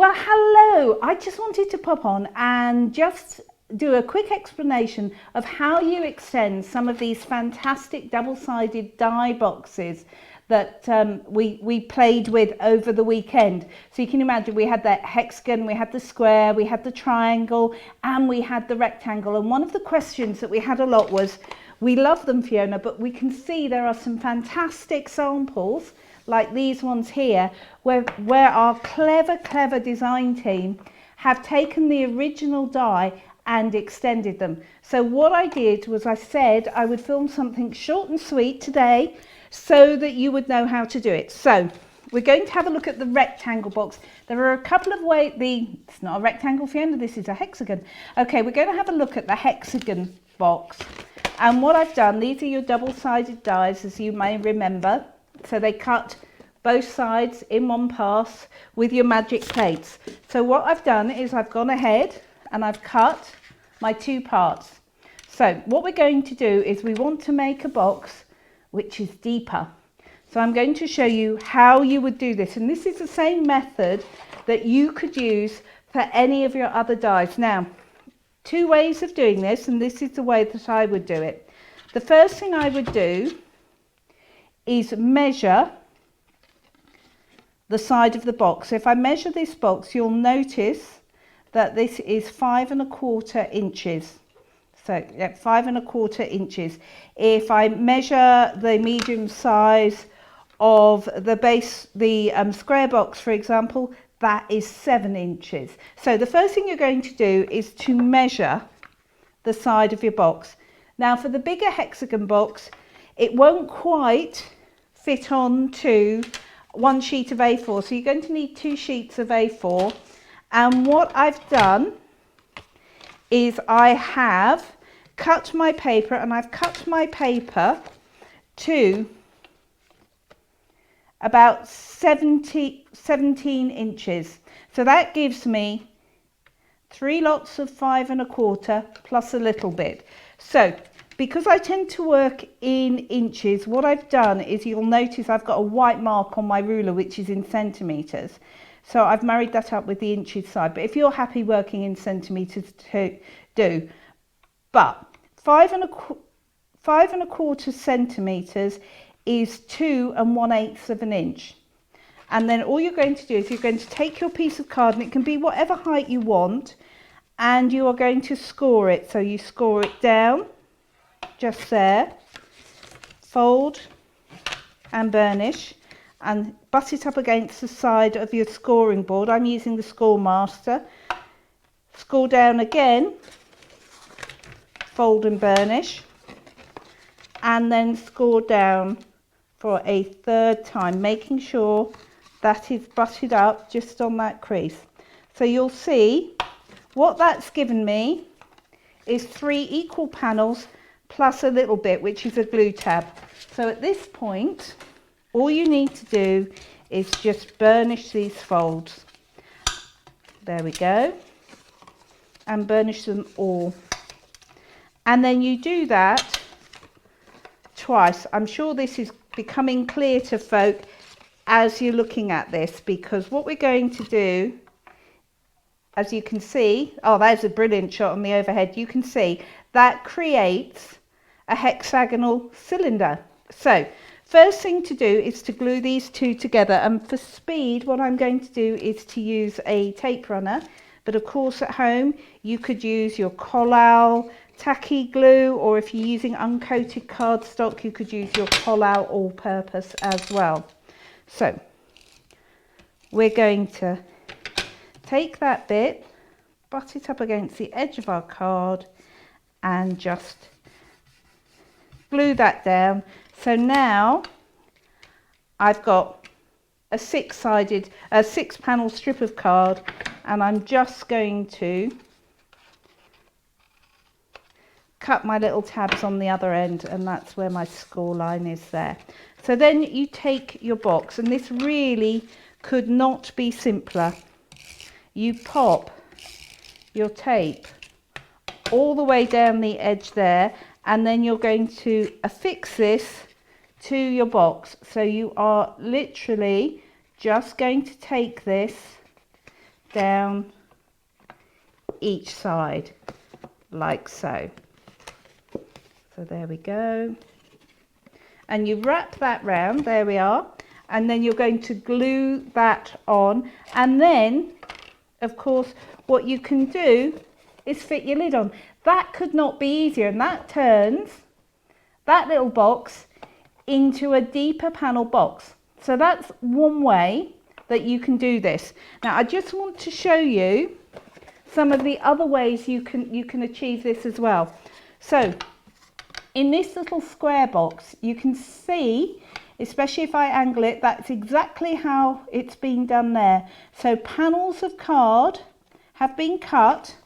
Well, hello. I just wanted to pop on and just do a quick explanation of how you extend some of these fantastic double-sided die boxes that we played with over the weekend. So you can imagine we had the hexagon, we had the square, we had the triangle, and we had the rectangle. And one of the questions that we had a lot was, we love them, Fiona, but we can see there are some fantastic samples like these ones here, where our clever design team have taken the original die and extended them. So what I did was I said I would film something short and sweet today so that you would know how to do it. So we're going to have a look at the rectangle box. There are a couple of ways, it's not a rectangle, Fiona, this is a hexagon. Okay, we're going to have a look at the hexagon box. And what I've done, these are your double-sided dies, as you may remember. So they cut both sides in one pass with your magic plates. So what I've done is I've gone ahead and I've cut my two parts. So what we're going to do is we want to make a box which is deeper. So I'm going to show you how you would do this. And this is the same method that you could use for any of your other dies. Now, two ways of doing this, and this is the way that I would do it. The first thing I would do is measure the side of the box. So if I measure this box, you'll notice that this is 5 1/4 inches. So yeah, 5 1/4 inches. If I measure the medium size of the base, the square box, for example, that is 7 inches. So the first thing you're going to do is to measure the side of your box. Now for the bigger hexagon box, it won't quite fit on to one sheet of A4. So you're going to need 2 sheets of A4. And what I've done is I have cut my paper, and I've cut my paper to about 17 inches. So that gives me 3 lots of 5 1/4 plus a little bit. So because I tend to work in inches, what I've done is you'll notice I've got a white mark on my ruler which is in centimetres. So I've married that up with the inches side. But if you're happy working in centimetres, to do. But 5 1/4 centimetres is 2 1/8 of an inch. And then all you're going to do is you're going to take your piece of card, and it can be whatever height you want, and you are going to score it. So you score it down, just there, fold and burnish, and butt it up against the side of your scoring board. I'm using the Score Master. Score down again, fold and burnish, and then score down for a third time, making sure that is butted up just on that crease. So you'll see what that's given me is 3 equal panels plus a little bit, which is a glue tab. So at this point, all you need to do is just burnish these folds. There we go. And burnish them all. And then you do that twice. I'm sure this is becoming clear to folk as you're looking at this, because what we're going to do, as you can see, oh, there's a brilliant shot on the overhead. You can see that creates a hexagonal cylinder. So first thing to do is to glue these two together, and for speed what I'm going to do is to use a tape runner, but of course at home you could use your Collall tacky glue, or if you're using uncoated cardstock you could use your Collall all-purpose as well. So we're going to take that bit, butt it up against the edge of our card, and just glue that down. So now I've got a 6-panel strip of card, and I'm just going to cut my little tabs on the other end, and that's where my score line is there. So then you take your box, and this really could not be simpler. You pop your tape all the way down the edge there, and then you're going to affix this to your box. So you are literally just going to take this, down each side like so. So there we go. And you wrap that round, there we are, and then you're going to glue that on, and then of course what you can do is fit your lid on. That could not be easier, and that turns that little box into a deeper panel box. So that's one way that you can do this. Now I just want to show you some of the other ways you can achieve this as well. So in this little square box, you can see, especially if I angle it, that's exactly how it's been done there. So panels of card have been cut,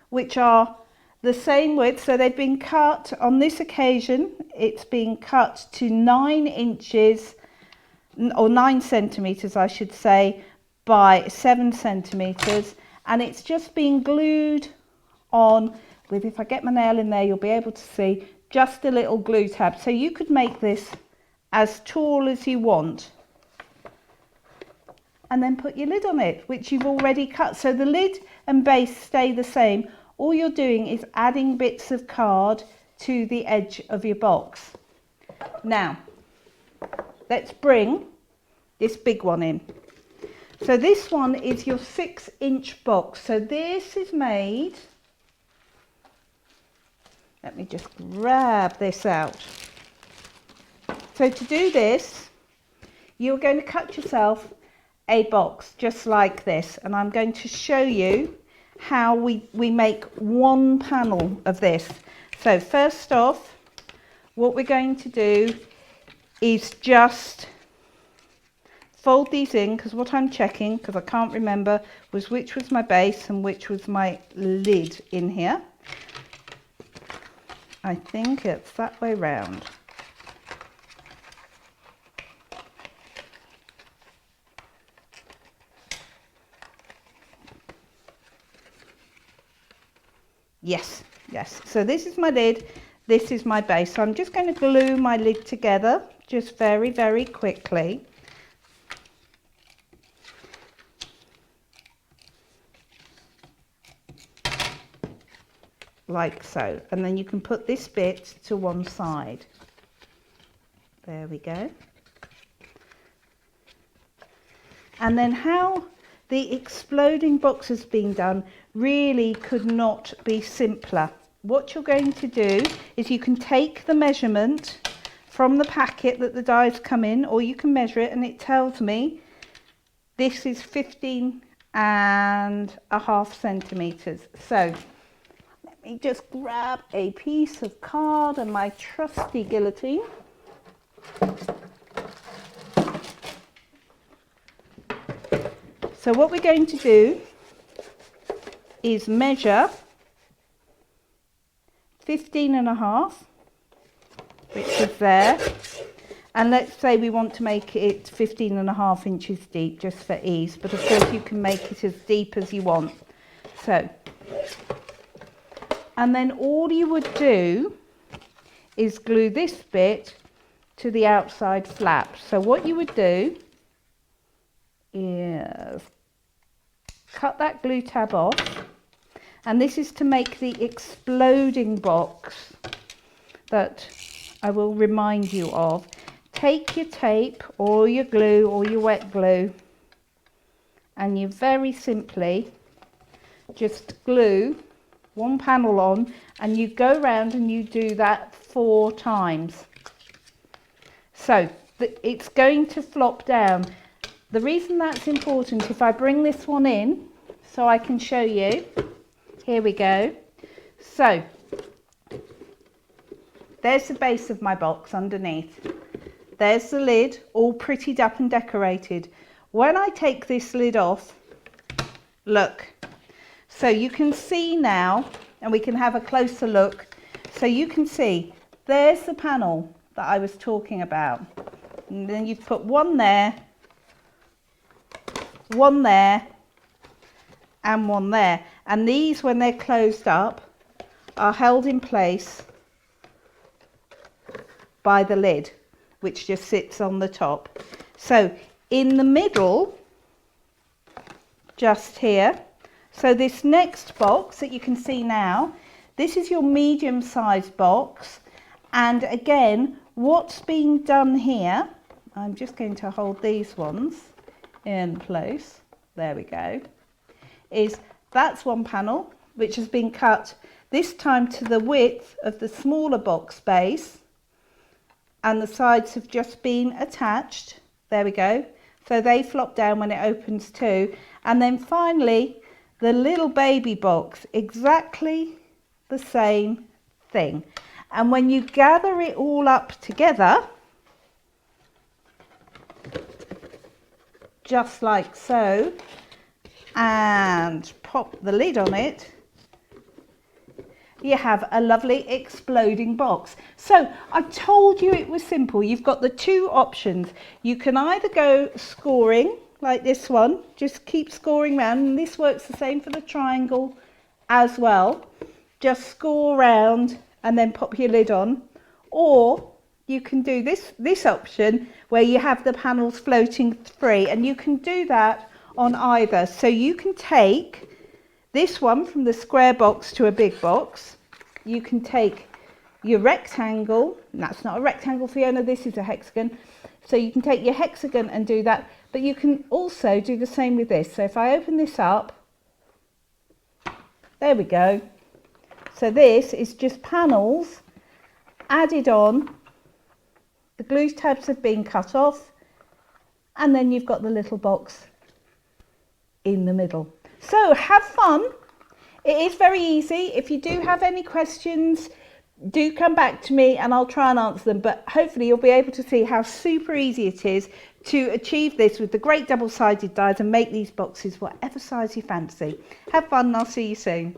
which are the same width. So they've been cut, on this occasion, it's been cut to 9 inches, or 9 centimetres I should say, by 7 centimetres. And it's just been glued on with, if I get my nail in there, you'll be able to see, just a little glue tab. So you could make this as tall as you want and then put your lid on it, which you've already cut. So the lid and base stay the same. All you're doing is adding bits of card to the edge of your box. Now let's bring this big one in. So this one is your 6-inch box. So this is made, let me just grab this out. So to do this, you're going to cut yourself a box just like this, and I'm going to show you how we make one panel of this. So first off, what we're going to do is just fold these in, because what I'm checking, because I can't remember, was which was my base and which was my lid in here. I think it's that way round. Yes, yes. So this is my lid, this is my base. So I'm just going to glue my lid together, just very, very quickly. Like so, and then you can put this bit to one side. There we go. And then how the exploding box has been done really could not be simpler. What you're going to do is you can take the measurement from the packet that the dies come in, or you can measure it and it tells me this is 15.5 centimeters. So let me just grab a piece of card and my trusty guillotine. So what we're going to do is measure 15.5, which is there, and let's say we want to make it 15.5 inches deep just for ease, but of course you can make it as deep as you want. So, and then all you would do is glue this bit to the outside flap. So what you would do is cut that glue tab off, and this is to make the exploding box that I will remind you of. Take your tape or your glue or your wet glue, and you very simply just glue one panel on, and you go around and you do that 4 times. So it's going to flop down. The reason that's important, if I bring this one in so I can show you, here we go. So there's the base of my box underneath. There's the lid, all prettied up and decorated. When I take this lid off, look, so you can see now, and we can have a closer look. So you can see, there's the panel that I was talking about. And then you put one there, and one there. And these, when they're closed up, are held in place by the lid, which just sits on the top. So in the middle, just here. So this next box that you can see now, this is your medium-sized box. And again, what's being done here, I'm just going to hold these ones in place. There we go. Is that's one panel which has been cut this time to the width of the smaller box base, and the sides have just been attached. There we go. So they flop down when it opens too. And then finally, the little baby box, exactly the same thing. And when you gather it all up together, just like so, and pop the lid on it, you have a lovely exploding box. So I told you it was simple. You've got the two options. You can either go scoring like this one, just keep scoring round, and this works the same for the triangle as well. Just score round and then pop your lid on. Or you can do this option where you have the panels floating free, and you can do that on either. So you can take this one from the square box to a big box. You can take your rectangle, and that's not a rectangle, Fiona, this is a hexagon. So you can take your hexagon and do that, but you can also do the same with this. So if I open this up, there we go. So this is just panels added on. The glue tabs have been cut off, and then you've got the little box in the middle. So have fun. It is very easy. If you do have any questions, do come back to me and I'll try and answer them. But hopefully you'll be able to see how super easy it is to achieve this with the great double-sided dies and make these boxes whatever size you fancy. Have fun and I'll see you soon.